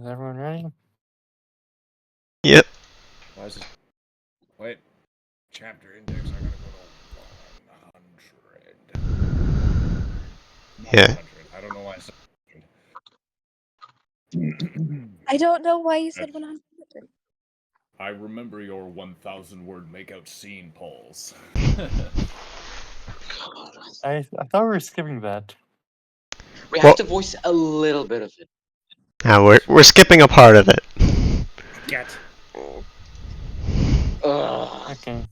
Is everyone ready? Yep. Why is this? Wait. Chapter index. I gotta go to 100. Not Yeah. 100. I don't know why I said 100. I don't know why you said 100. I remember your 1,000 word makeout scene polls. I thought we were skipping that. We Well- have to voice a little bit of it. Now we're skipping a part of it. Get. Ugh. Okay.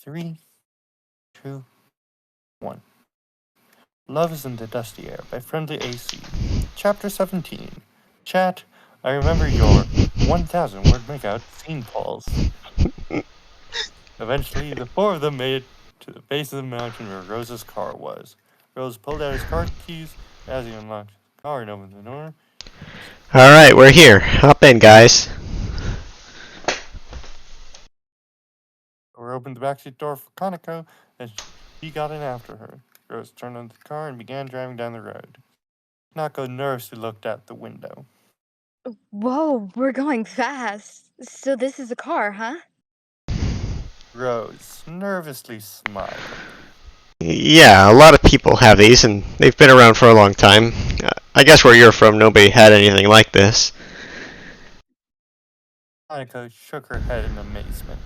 Three, two, one. Love is in the Dusty Air by Friendly AC. Chapter 17. Chat, I remember your 1,000 word makeout scene polls. Eventually, the four of them made it to the base of the mountain where Rose's car was. Rose pulled out his car keys as he unlocked his car and opened the door. Alright, we're here. Hop in, guys. Or opened the backseat door for Kaneko, and he got in after her. Rose turned on the car and began driving down the road. Kaneko nervously looked out the window. Whoa, we're going fast. So this is a car, huh? Rose nervously smiled. Yeah, a lot of people have these, and they've been around for a long time. I guess where you're from, nobody had anything like this. Kaneko shook her head in amazement.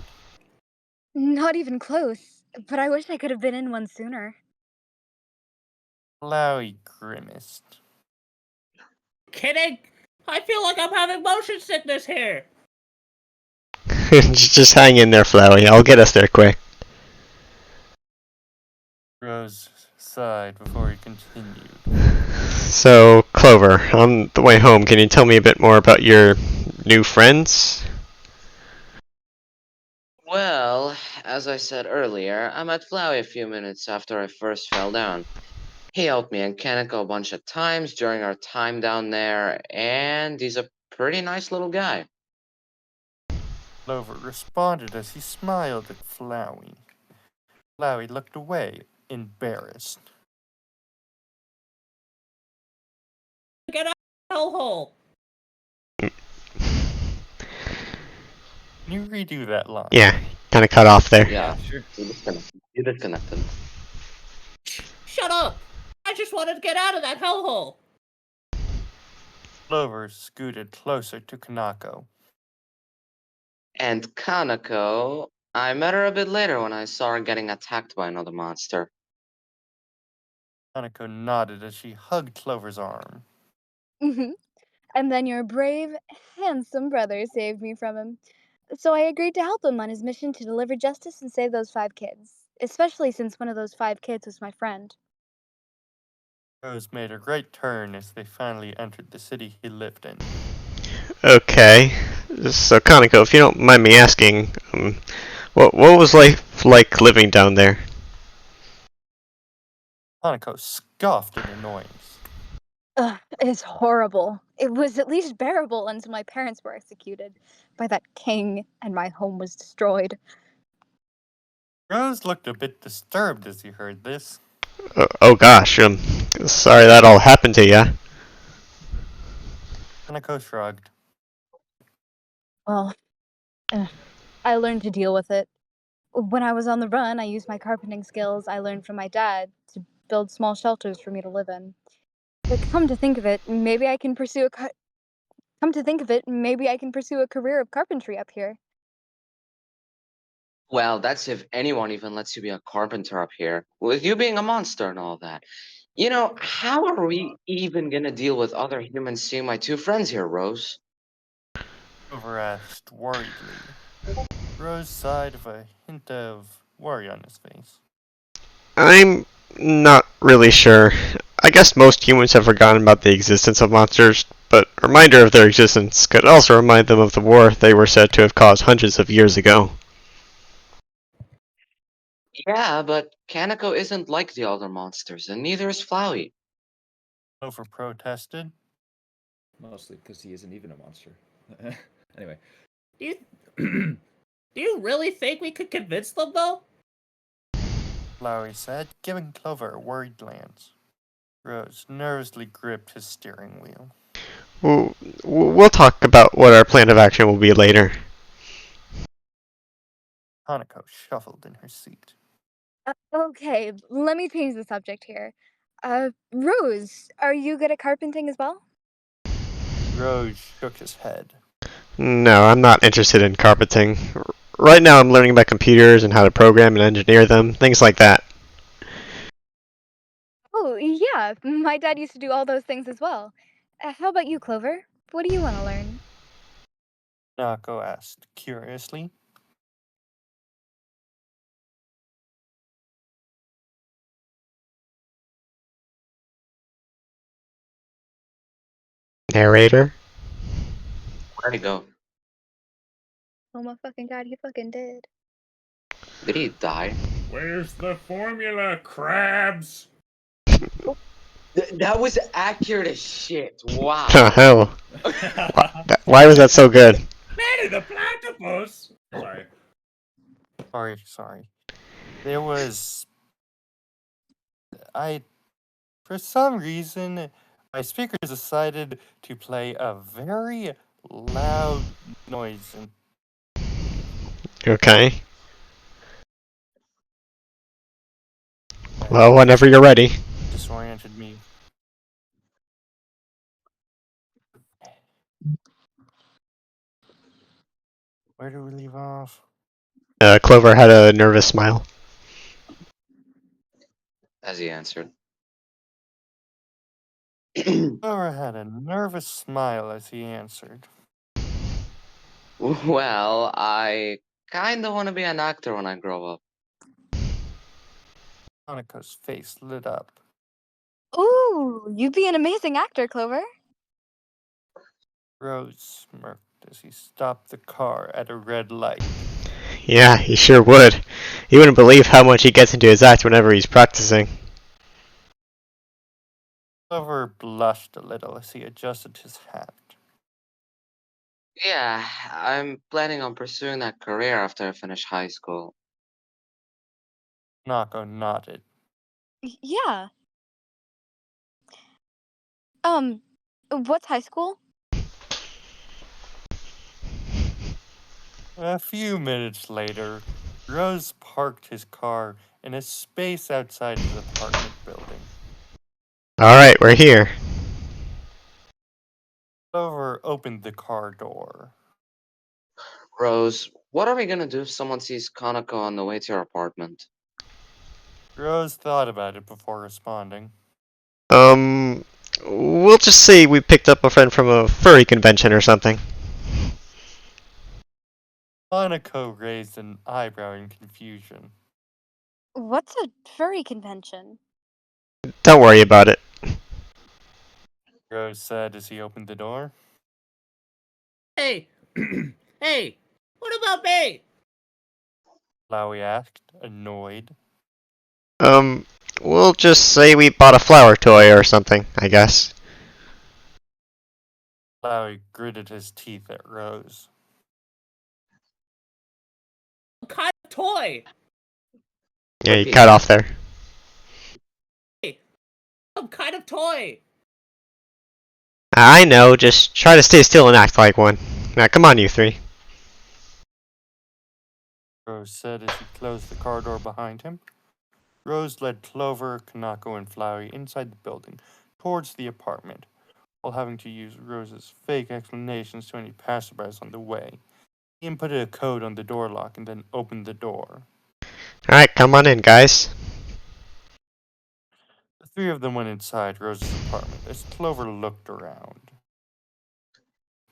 Not even close. But I wish I could have been in one sooner. Flowey grimaced. Kidding? I feel like I'm having motion sickness here. Just hang in there, Flowey. I'll get us there quick. Rose sighed before he continued. So, Clover, on the way home, can you tell me a bit more about your new friends? Well, as I said earlier, I met Flowey a few minutes after I first fell down. He helped me and Kaneko a bunch of times during our time down there, and he's a pretty nice little guy. Clover responded as he smiled at Flowey. Flowey looked away, embarrassed. Get out of the hellhole. Can you redo that line? Yeah, kind of cut off there. Yeah, Sure. you disconnected. Shut up. I just wanted to get out of that hellhole. Clover scooted closer to Kanako. And Kaneko, I met her a bit later when I saw her getting attacked by another monster. Kanako nodded as she hugged Clover's arm. Mm-hmm. And then your brave, handsome brother saved me from him. So I agreed to help him on his mission to deliver justice and save those 5 kids. Especially since one of those 5 kids was my friend. Rose made a great turn as they finally entered the city he lived in. Okay, so Kaneko, if you don't mind me asking, what was life like living down there? Kaneko scoffed in annoyance. Ugh, it's horrible. It was at least bearable until my parents were executed by that king and my home was destroyed. Rose looked a bit disturbed as he heard this. Oh gosh, sorry that all happened to ya. Kaneko shrugged. Well, I learned to deal with it. When I was on the run, I used my carpenting skills I learned from my dad to build small shelters for me to live in. But come to think of it, maybe I can pursue a career of carpentry up here. Well, that's if anyone even lets you be a carpenter up here, with you being a monster and all that. You know, how are we even gonna deal with other humans seeing my 2 friends here, Rose? Clover asked worriedly. Rose sighed with a hint of worry on his face. I'm not really sure. I guess most humans have forgotten about the existence of monsters, but a reminder of their existence could also remind them of the war they were said to have caused hundreds of years ago. Yeah, but Kaneko isn't like the other monsters, and neither is Flowey. Clover protested. Mostly because he isn't even a monster. Anyway, Do you do you really think we could convince them though? Flowey said, giving Clover a worried glance. Rose nervously gripped his steering wheel. We'll talk about what our plan of action will be later. Hanako shuffled in her seat. Okay, let me change the subject here. Rose, are you good at carpenting as well? Rose shook his head. No, I'm not interested in carpeting. Right now I'm learning about computers and how to program and engineer them, things like that. Oh, yeah, my dad used to do all those things as well. How about you, Clover? What do you want to learn? Hanako asked curiously. Narrator? Where'd he go? Oh my fucking god, he fucking did. Did he die? Where's the formula, crabs? That was accurate as shit. Wow. Oh, hell. Why was that so good? Manny the platypus! Sorry. Sorry. There was. For some reason, my speakers decided to play a very loud noise. Okay. Well, whenever you're ready. Disoriented me. Where do we leave off? Clover had a nervous smile. As he answered. Laura had a nervous smile as he answered. Well, I kinda wanna be an actor when I grow up. Hanako's face lit up. Ooh, you'd be an amazing actor, Clover. Rose smirked as he stopped the car at a red light. Yeah, he sure would. You wouldn't believe how much he gets into his act whenever he's practicing. Clover blushed a little as he adjusted his hat. Yeah, I'm planning on pursuing that career after I finish high school. Hanako nodded. Yeah. What's high school? A few minutes later, Rose parked his car in a space outside his apartment building. Alright, we're here. Clover opened the car door. Rose, what are we gonna do if someone sees Kanako on the way to your apartment? Rose thought about it before responding. We'll just say we picked up a friend from a furry convention or something. Hanako raised an eyebrow in confusion. What's a furry convention? Don't worry about it. Rose said as he opened the door. Hey, hey, what about me? Flowey asked, annoyed. We'll just say we bought a flower toy or something, I guess. Flowey gritted his teeth at Rose. What kind of toy? Yeah, you Repeat. cut off there. Some kind of toy. I know, just try to stay still and act like one. Now, come on, you three. Rose said as he closed the car door behind him. Rose led Clover, Kanako, and Flowey inside the building, towards the apartment, while having to use Rose's fake explanations to any passerbys on the way. He inputted a code on the door lock and then opened the door. Alright, come on in, guys. The three of them went inside Rose's apartment as Clover looked around.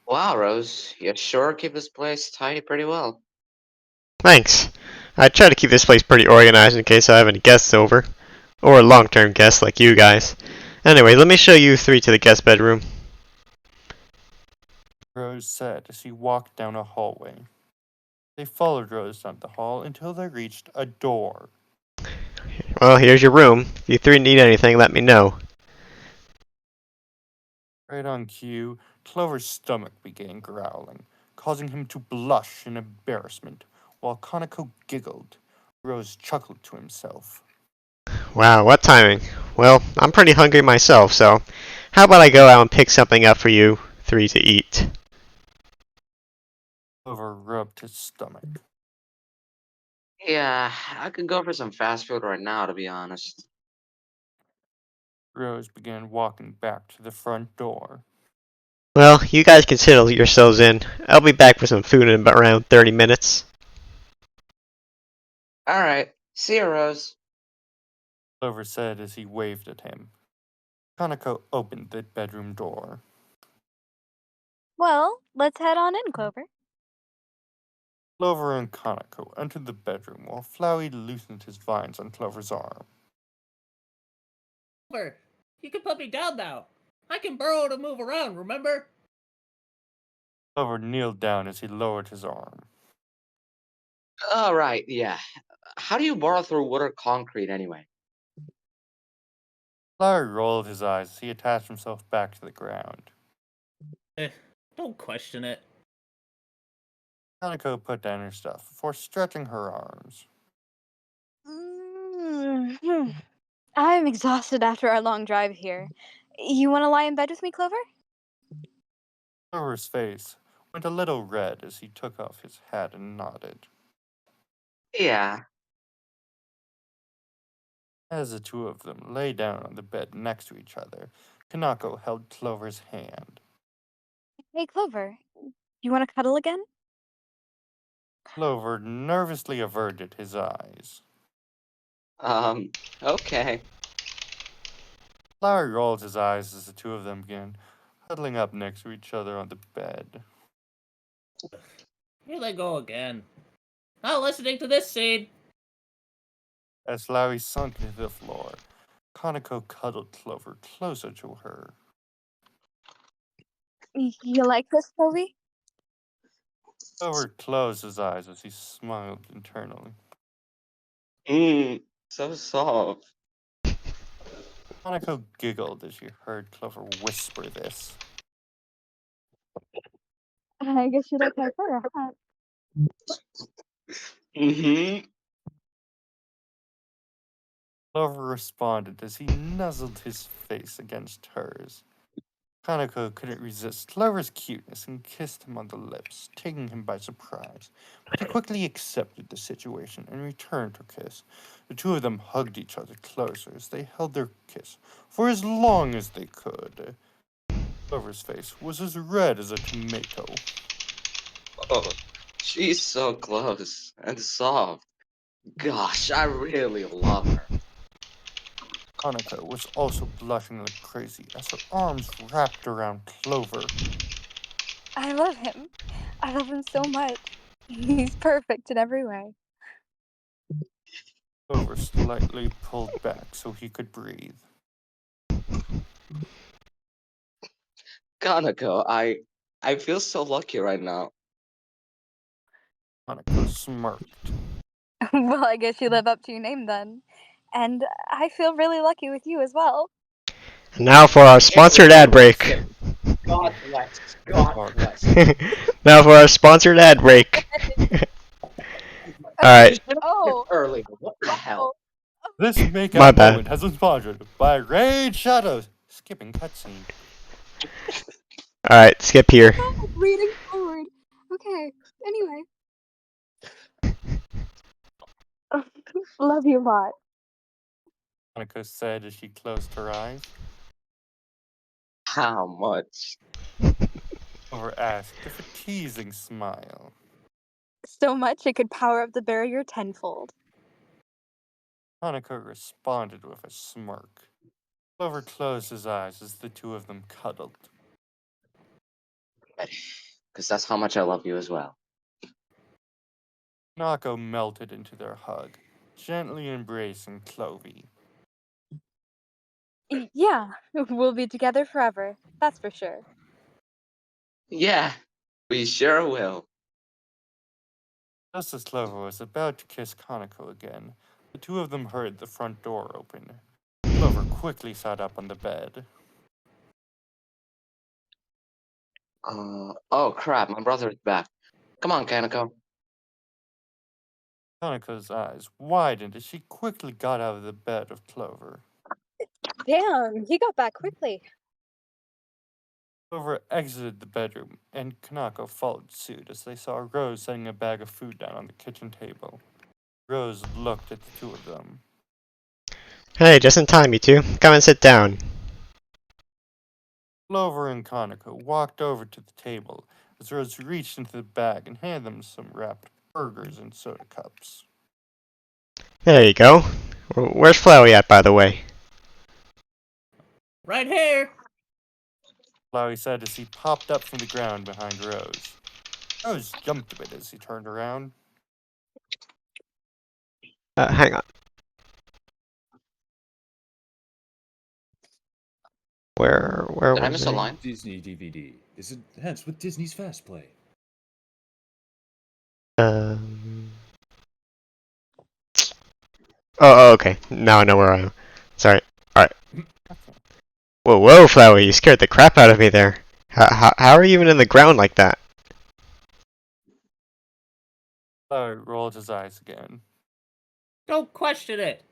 Wow, Rose, you sure keep this place tidy pretty well. Thanks. I try to keep this place pretty organized in case I have any guests over. Or long-term guests like you guys. Anyway, let me show you three to the guest bedroom. Rose said as he walked down a hallway. They followed Rose down the hall until they reached a door. Well, here's your room. If you three need anything, let me know. Right on cue, Clover's stomach began growling. causing him to blush in embarrassment, while Kaneko giggled. Rose chuckled to himself. Wow, what timing. Well, I'm pretty hungry myself, so how about I go out and pick something up for you three to eat? Clover rubbed his stomach. Yeah, I could go for some fast food right now, to be honest. Rose began walking back to the front door. Well, you guys can settle yourselves in. I'll be back with some food in about around 30 minutes. Alright, see you, Rose. Clover said as he waved at him. Kaneko opened the bedroom door. Well, let's head on in, Clover. Clover and Kaneko entered the bedroom while Flowey loosened his vines on Clover's arm. Clover, you can put me down now. I can burrow to move around, remember? Clover kneeled down as he lowered his arm. Alright, yeah. How do you burrow through wood or concrete anyway? Flowey rolled his eyes as he attached himself back to the ground. Don't question it. Kaneko put down her stuff before stretching her arms. I'm exhausted after our long drive here. You want to lie in bed with me, Clover? Clover's face went a little red as he took off his hat and nodded. Yeah. As the two of them lay down on the bed next to each other, Kanako held Clover's hand. Hey, Clover, you want to cuddle again? Clover nervously averted his eyes. Okay. Flowey rolled his eyes as the two of them began huddling up next to each other on the bed. Here they go again. Not listening to this scene. As Flowey sunk into the floor, Kaneko cuddled Clover closer to her. You like this, Clovey? Clover closed his eyes as he smiled internally. So soft. Kaneko giggled as she heard Clover whisper this. I guess you like my fur, huh? Mm-hmm. Clover responded as he nuzzled his face against hers. Kaneko couldn't resist Clover's cuteness and kissed him on the lips, taking him by surprise. But he quickly accepted the situation and returned her kiss. The two of them hugged each other closer as they held their kiss for as long as they could. Clover's face was as red as a tomato. Oh, she's so close and soft. Gosh, I really love her. Kaneko was also blushing like crazy as her arms wrapped around Clover. I love him. I love him so much. He's perfect in every way. Clover slightly pulled back so he could breathe. Kaneko, I feel so lucky right now. Kaneko smirked. Well, I guess you live up to your name then. And I feel really lucky with you as well. And now for our sponsored ad break. God bless. God bless. Now for our sponsored ad break. Alright, Oh, Earlier. What the hell? This My makeout bad. moment has been sponsored by Raid Shadows. Skipping cutscene. alright, skip here. reading forward. Okay, anyway. Love you a lot. Kaneko said as she closed her eyes. How much? Clover asked with a teasing smile. So much it could power up the barrier tenfold. Kaneko responded with a smirk. Clover closed his eyes as the two of them cuddled. Because that's how much I love you as well. Kaneko melted into their hug, gently embracing Clovey. Yeah, we'll be together forever. That's for sure. Yeah, we sure will. Just as Clover was about to kiss Kaneko again, the two of them heard the front door open. Clover quickly sat up on the bed. Oh crap, my brother is back. Come on, Kaneko. Kanako's eyes widened as she quickly got out of the bed of Clover. Damn, he got back quickly. Clover exited the bedroom, and Kanako followed suit as they saw Rose setting a bag of food down on the kitchen table. Rose looked at the two of them. Hey, just in time, you two. Come and sit down. Clover and Kanako walked over to the table as Rose reached into the bag and handed them some wrapped burgers and soda cups. There you go. Where's Flowey at, by the way? Right here. Flowey said as he popped up from the ground behind Rose. Rose jumped a bit as he turned around. Hang on. Where Did I was miss a I? line? Disney DVD is enhanced with Disney's Fast Play. Um. Oh, okay. Now I know where I am. Sorry. Alright. Whoa, Flowey, you scared the crap out of me there. How are you even in the ground like that? Flowey rolled his eyes again. Don't question it.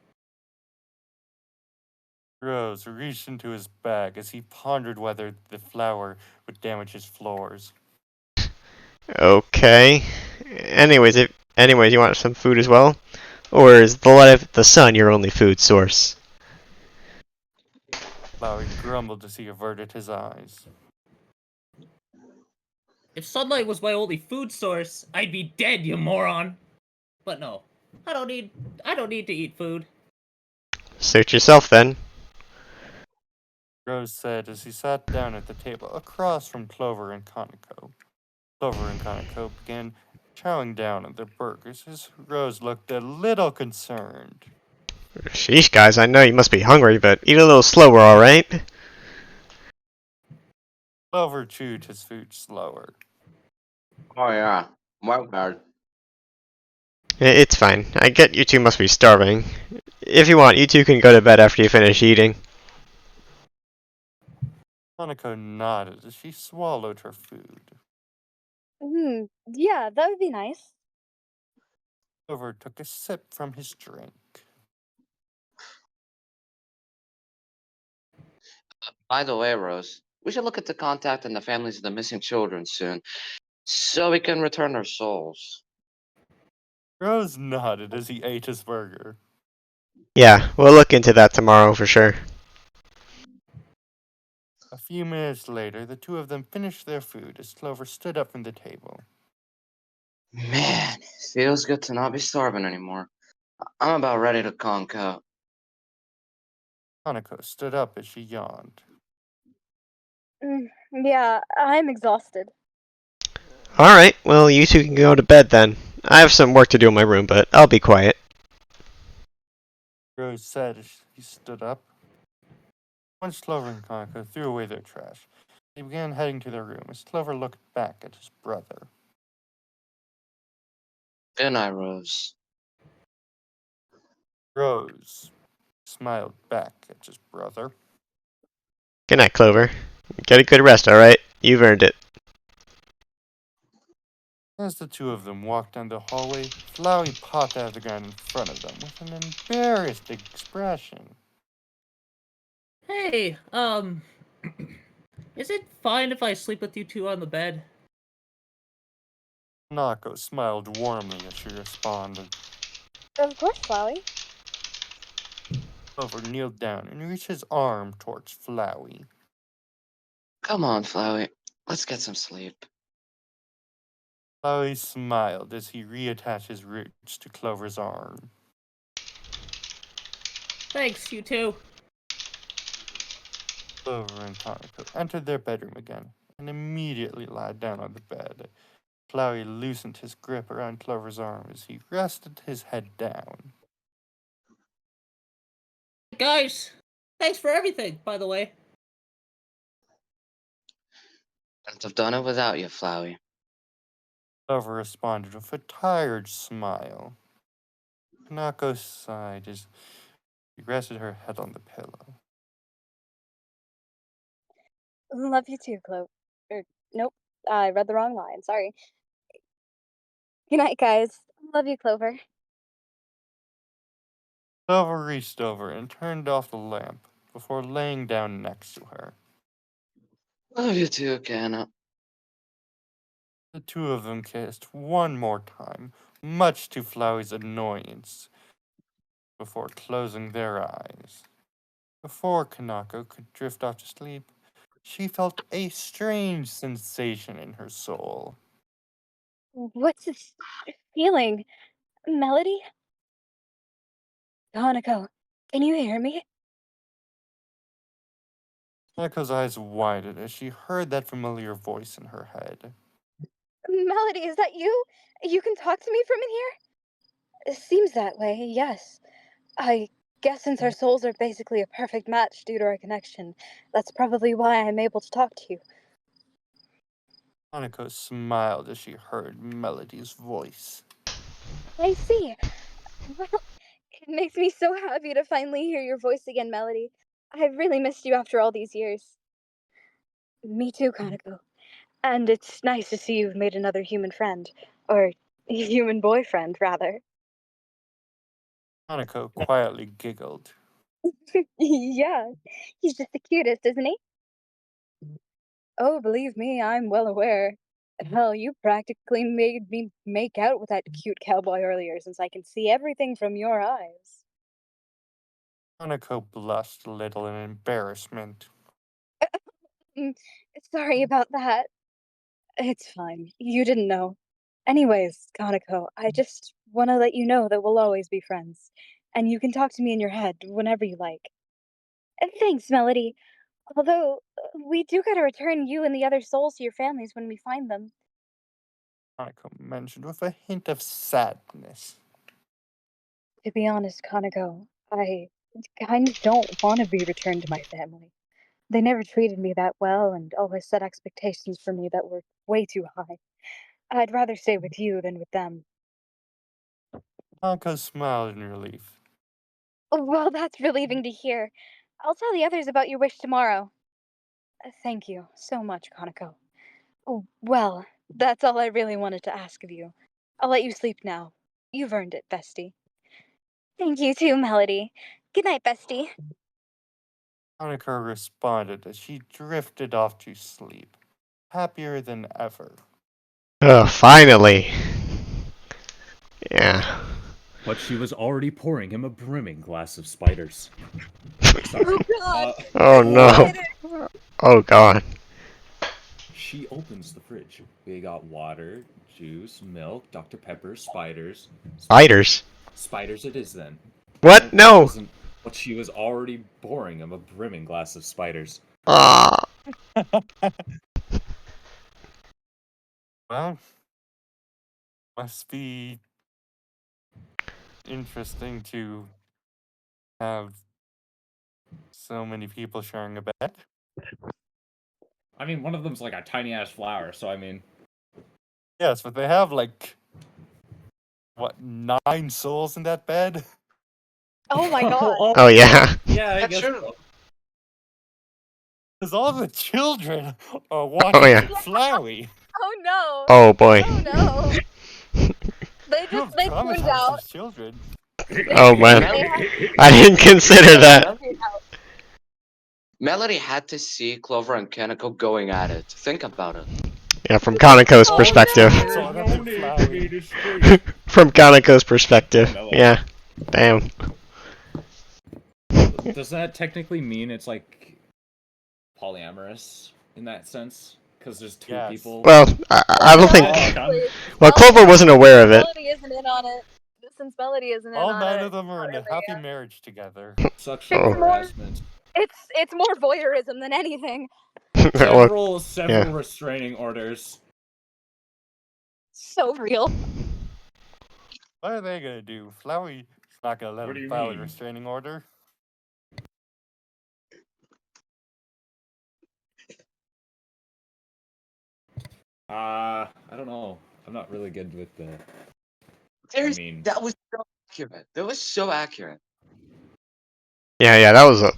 Rose reached into his bag as he pondered whether the flour would damage his floors. Okay. Anyways, you want some food as well? Or is the light of the sun your only food source? Flowey grumbled as he averted his eyes. If sunlight was my only food source, I'd be dead, you moron. But no, I don't need to eat food. Suit yourself then. Rose said as he sat down at the table across from Clover and Kanako. Clover and Kanako began chowing down on their burgers as Rose looked a little concerned. Sheesh, guys, I know you must be hungry, but eat a little slower, alright? Clover chewed his food slower. Oh yeah, wild card. It's fine. I get you two must be starving. If you want, you two can go to bed after you finish eating. Kanako nodded as she swallowed her food. Yeah, that would be nice. Clover took a sip from his drink. By the way, Rose, we should look into contacting the families of the missing children soon, so we can return their souls. Rose nodded as he ate his burger. Yeah, we'll look into that tomorrow for sure. A few minutes later, the two of them finished their food as Clover stood up from the table. Man, feels good to not be starving anymore. I'm about ready to conk out. Kanako stood up as she yawned. Yeah, I'm exhausted. Alright, well, you two can go to bed then. I have some work to do in my room, but I'll be quiet. Rose said as he stood up. Once Clover and Kanako threw away their trash, they began heading to their room as Clover looked back at his brother. Good night, Rose. Rose smiled back at his brother. Good night, Clover. Get a good rest, alright? You've earned it. As the two of them walked down the hallway, Flowey popped out of the ground in front of them with an embarrassed expression. Hey, is it fine if I sleep with you two on the bed? Nako smiled warmly as she responded. Of course, Flowey. Clover kneeled down and reached his arm towards Flowey. Come on, Flowey. Let's get some sleep. Flowey smiled as he reattached his roots to Clover's arm. Thanks, you two. Clover and Kanako entered their bedroom again and immediately lied down on the bed. Flowey loosened his grip around Clover's arm as he rested his head down. Guys, thanks for everything, by the way. Couldn't have done it without you, Flowey. Clover responded with a tired smile. Kanako sighed as she rested her head on the pillow. Love you too, Chloe. Nope. I read the wrong line. Sorry. Good night, guys. Love you, Clover. Clover reached over and turned off the lamp before laying down next to her. Love you too, Kenna. The two of them kissed one more time, much to Flowey's annoyance, before closing their eyes. Before Kanako could drift off to sleep, she felt a strange sensation in her soul. What's this feeling? Melody? Hanako, can you hear me? Kanako's eyes widened as she heard that familiar voice in her head. Melody, is that you? You can talk to me from in here? It seems that way, yes. I guess since our souls are basically a perfect match due to our connection, that's probably why I'm able to talk to you. Kanako smiled as she heard Melody's voice. I see. Well, it makes me so happy to finally hear your voice again, Melody. I've really missed you after all these years. Me too, Kanako. And it's nice to see you've made another human friend. Or human boyfriend, rather. Kanako quietly giggled. Yeah, he's just the cutest, isn't he? Oh, believe me, I'm well aware. Hell, you practically made me make out with that cute cowboy earlier, since I can see everything from your eyes. Kanako blushed a little in embarrassment. Mm, Sorry about that. It's fine. You didn't know. Anyways, Kanako, I just want to let you know that we'll always be friends. And you can talk to me in your head whenever you like. And thanks, Melody. Although, we do gotta return you and the other souls to your families when we find them. Kanako mentioned with a hint of sadness. To be honest, Kanako, I kind of don't want to be returned to my family. They never treated me that well and always set expectations for me that were way too high. I'd rather stay with you than with them. Kanako smiled in relief. Well, that's relieving to hear. I'll tell the others about your wish tomorrow. Thank you so much, Kanako. Oh, well, that's all I really wanted to ask of you. I'll let you sleep now. You've earned it, bestie. Thank you too, Melody. Good night, bestie. Kanako responded as she drifted off to sleep, happier than ever. Finally. Yeah. But she was already pouring him a brimming glass of spiders. Sorry. Oh god! Oh no. Oh god. She opens the fridge. We got water, juice, milk, Dr. Pepper, spiders. Spiders? Spiders it is then. What? No. But she was already pouring him a brimming glass of spiders. Ah. Well, must be interesting to have so many people sharing a bed. I mean, one of them's like a tiny ass flower, so I mean. Yes, but they have like, what, 9 souls in that bed? Oh my god! Oh yeah. Yeah, I That's guess. true. Because all the children are watching yeah. Flowey. Oh no! Oh boy. Oh no! They You just, have they turned traumatized out. these children. Oh man. They have I didn't consider that. figured out. Melody had to see Clover and Kaneko going at it. Think about it. Yeah, from Kaneko's Oh, perspective. no. It's all up to Flowey. From Kaneko's perspective. Yeah. Damn. Does that technically mean it's like polyamorous in that sense? Because there's 2 Yes. people. Well, I don't think. Honestly, Well, Clover wasn't aware of it. Melody isn't in on it. Since Melody isn't in All on 9 it, of them are not in a really, happy yeah. marriage together. Sexual Oh. harassment. It's more voyeurism than anything. Or- Several yeah. restraining orders. So real. What are they gonna do? Flowey's not gonna let What do him you file a mean? restraining order. I don't know. I'm not really good with the. mean- That was so accurate. That was so accurate. Yeah, that was a.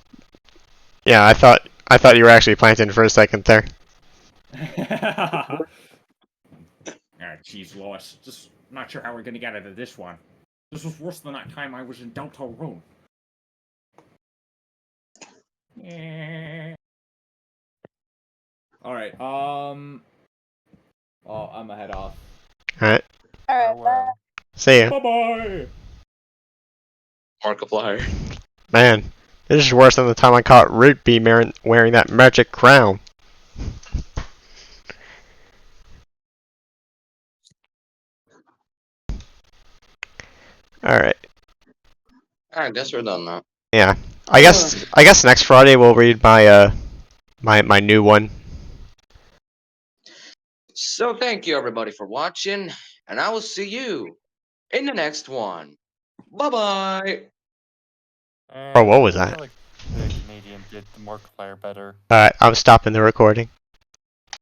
Yeah, I thought you were actually planting for a second there. Jeez, Lois. Just not sure how we're gonna get out of this one. This was worse than that time I was in Delta Room. Alright, I'm gonna head off. Alright, Alright, bye. Farewell. see ya. Bye-bye! Markiplier. Man, this is worse than the time I caught Rigby wearing that magic crown. Alright, I guess we're done now. yeah. I guess next Friday we'll read my new one. So thank you everybody for watching, and I will see you in the next one. Bye bye. Oh, what was I that? feel like the Canadian did the Markiplier better. Alright, I'm stopping the recording.